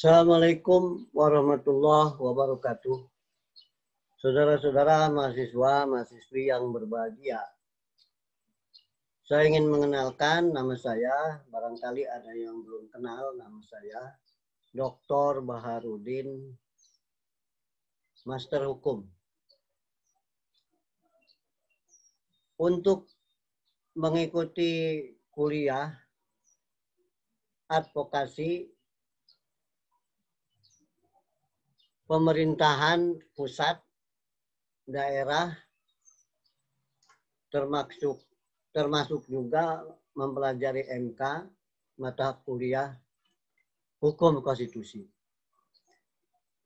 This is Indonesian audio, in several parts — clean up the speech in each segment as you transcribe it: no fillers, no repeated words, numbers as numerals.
Assalamualaikum warahmatullahi wabarakatuh. Saudara-saudara mahasiswa, mahasiswi yang berbahagia. Saya ingin mengenalkan nama saya, barangkali ada yang belum kenal nama saya, Dr. Baharudin, Master Hukum. Untuk mengikuti kuliah advokasi pemerintahan pusat, daerah, termasuk juga mempelajari MK, mata kuliah hukum konstitusi.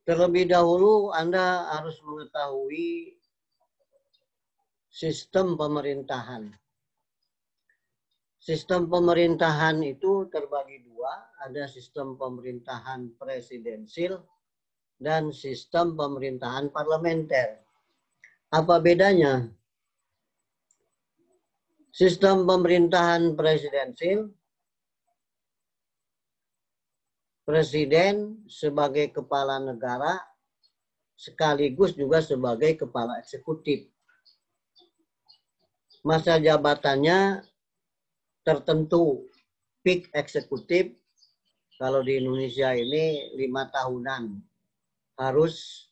Terlebih dahulu Anda harus mengetahui sistem pemerintahan. Sistem pemerintahan itu terbagi dua, ada sistem pemerintahan presidensil dan sistem pemerintahan parlementer. Apa bedanya? Sistem pemerintahan presidensil, presiden sebagai kepala negara sekaligus juga sebagai kepala eksekutif. Masa jabatannya tertentu, peak eksekutif, kalau di Indonesia ini 5 tahunan. Harus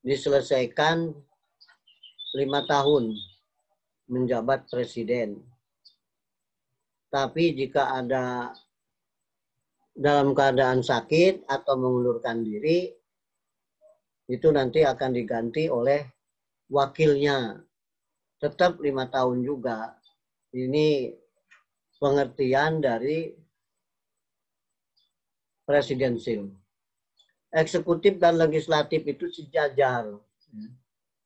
diselesaikan 5 tahun menjabat presiden. Tapi jika ada dalam keadaan sakit atau mengundurkan diri, itu nanti akan diganti oleh wakilnya. Tetap 5 tahun juga. Ini pengertian dari presidensil. Eksekutif dan legislatif itu sejajar.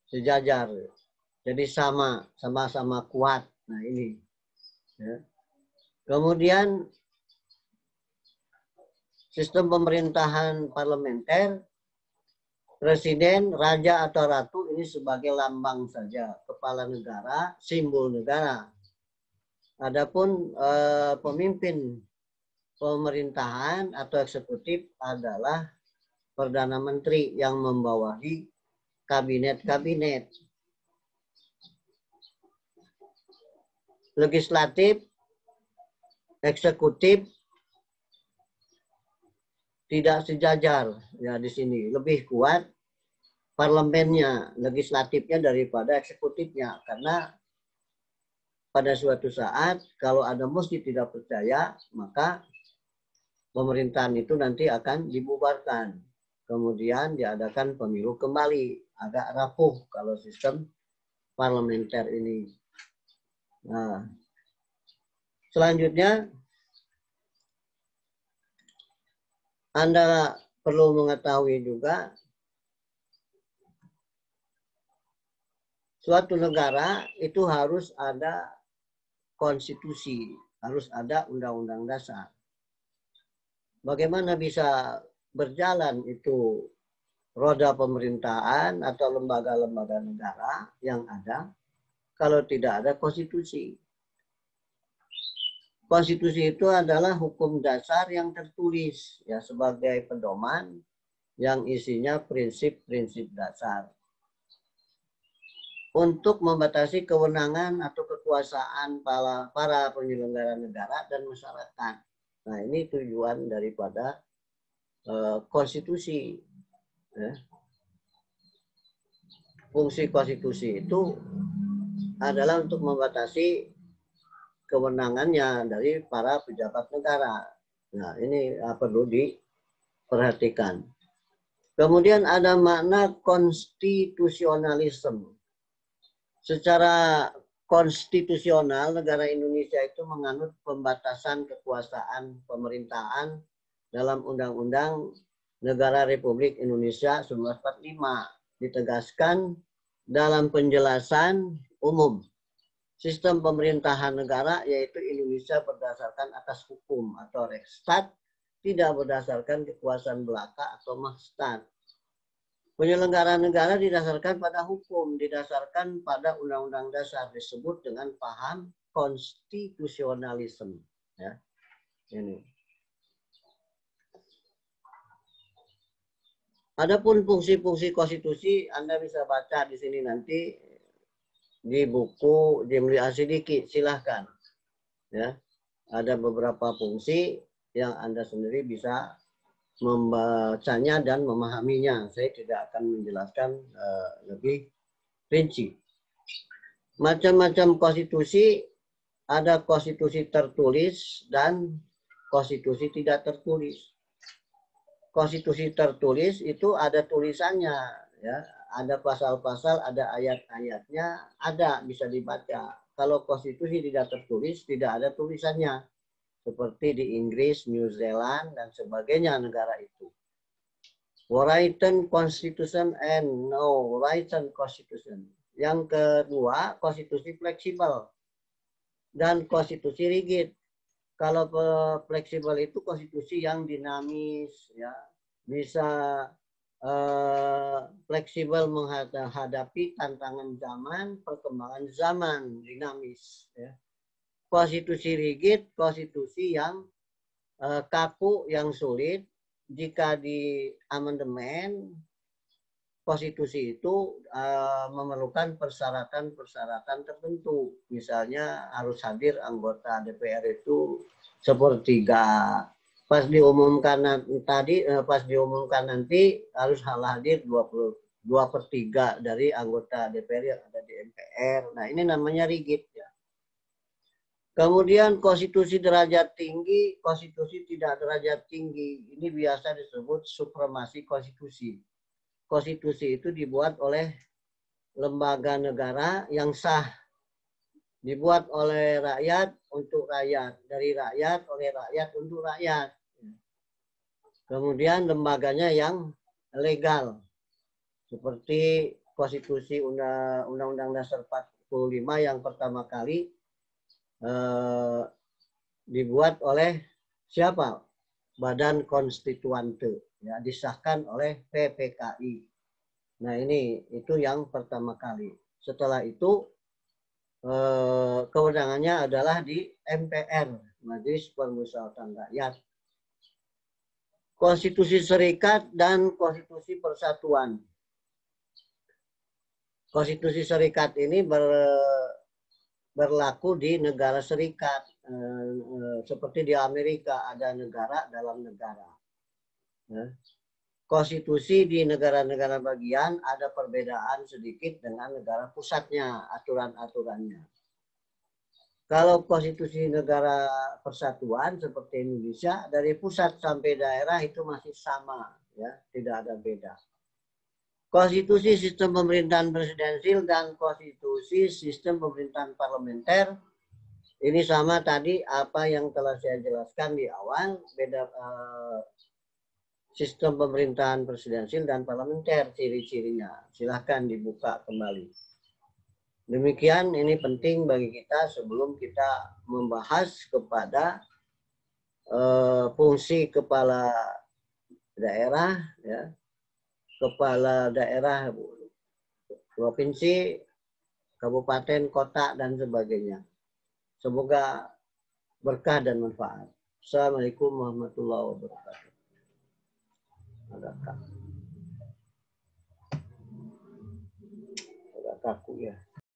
Sejajar. Jadi sama-sama kuat. Nah ini. Ya. Kemudian sistem pemerintahan parlementer, presiden, raja atau ratu ini sebagai lambang saja, kepala negara, simbol negara. Adapun pemimpin pemerintahan atau eksekutif adalah Perdana Menteri yang membawahi kabinet-kabinet. Legislatif, eksekutif tidak sejajar ya di sini, lebih kuat parlemennya, legislatifnya daripada eksekutifnya, karena pada suatu saat kalau ada muslim tidak percaya, maka pemerintahan itu nanti akan dibubarkan. Kemudian diadakan pemilu kembali, agak rapuh kalau sistem parlementer ini. Nah, selanjutnya Anda perlu mengetahui juga suatu negara itu harus ada konstitusi, harus ada undang-undang dasar. Bagaimana bisa berjalan itu roda pemerintahan atau lembaga-lembaga negara yang ada kalau tidak ada konstitusi? Konstitusi itu adalah hukum dasar yang tertulis ya sebagai pedoman yang isinya prinsip-prinsip dasar untuk membatasi kewenangan atau kekuasaan para penyelenggara negara dan masyarakat. Nah, ini tujuan daripada konstitusi. Ya. Fungsi konstitusi itu adalah untuk membatasi kewenangannya dari para pejabat negara. Nah, ini perlu diperhatikan. Kemudian ada makna konstitusionalisme. Secara konstitusional, negara Indonesia itu menganut pembatasan kekuasaan pemerintahan dalam Undang-Undang Negara Republik Indonesia 1945. Ditegaskan dalam penjelasan umum. Sistem pemerintahan negara yaitu Indonesia berdasarkan atas hukum atau Rechtsstaat, tidak berdasarkan kekuasaan belaka atau Machtstaat. Penyelenggaraan negara didasarkan pada hukum, didasarkan pada undang-undang dasar, disebut dengan paham konstitusionalisme. Ya, ini. Adapun fungsi-fungsi konstitusi Anda bisa baca di sini nanti di buku Jimli Asidiki, silahkan. Ya, ada beberapa fungsi yang Anda sendiri bisa membacanya dan memahaminya. Saya tidak akan menjelaskan lebih rinci. Macam-macam konstitusi, ada konstitusi tertulis dan konstitusi tidak tertulis. Konstitusi tertulis itu ada tulisannya, ya, ada pasal-pasal, ada ayat-ayatnya, ada bisa dibaca. Kalau konstitusi tidak tertulis, tidak ada tulisannya, seperti di Inggris, New Zealand, dan sebagainya negara itu. Written Constitution and no written Constitution. Yang kedua, konstitusi fleksibel dan konstitusi rigid. Kalau fleksibel itu konstitusi yang dinamis, ya, bisa fleksibel menghadapi tantangan zaman, perkembangan zaman, dinamis. Ya. Konstitusi rigid, konstitusi yang kaku, yang sulit. Jika di amandemen, konstitusi itu memerlukan persyaratan-persyaratan tertentu. Misalnya harus hadir anggota DPR itu sepertiga. Pas diumumkan nanti harus hadir 2/3 dari anggota DPR yang ada di MPR. Nah, ini namanya rigid ya. Kemudian konstitusi derajat tinggi, konstitusi tidak derajat tinggi. Ini biasa disebut supremasi konstitusi. Konstitusi itu dibuat oleh lembaga negara yang sah. Dibuat oleh rakyat untuk rakyat. Dari rakyat, oleh rakyat untuk rakyat. Kemudian lembaganya yang legal. Seperti konstitusi Undang-Undang Dasar 45 yang pertama kali dibuat oleh siapa? Badan Konstituante, ya, disahkan oleh PPKI. Nah, itu yang pertama kali. Setelah itu kewenangannya adalah di MPR, Majelis Permusyawaratan Rakyat. Konstitusi Serikat dan Konstitusi Persatuan. Konstitusi Serikat ini berlaku di negara serikat. Seperti di Amerika ada negara dalam negara. Konstitusi di negara-negara bagian ada perbedaan sedikit dengan negara pusatnya, aturan-aturannya. Kalau konstitusi negara persatuan seperti Indonesia, dari pusat sampai daerah itu masih sama, ya, tidak ada beda. Konstitusi sistem pemerintahan presidensil dan konstitusi sistem pemerintahan parlementer, ini sama tadi apa yang telah saya jelaskan di awal, beda sistem pemerintahan presidensil dan parlementer, ciri-cirinya. Silahkan dibuka kembali. Demikian, ini penting bagi kita sebelum kita membahas kepada fungsi kepala daerah, ya, kepala daerah provinsi, kabupaten, kota, dan sebagainya. Semoga berkah dan manfaat. Assalamualaikum warahmatullahi wabarakatuh. Agak kaku ya.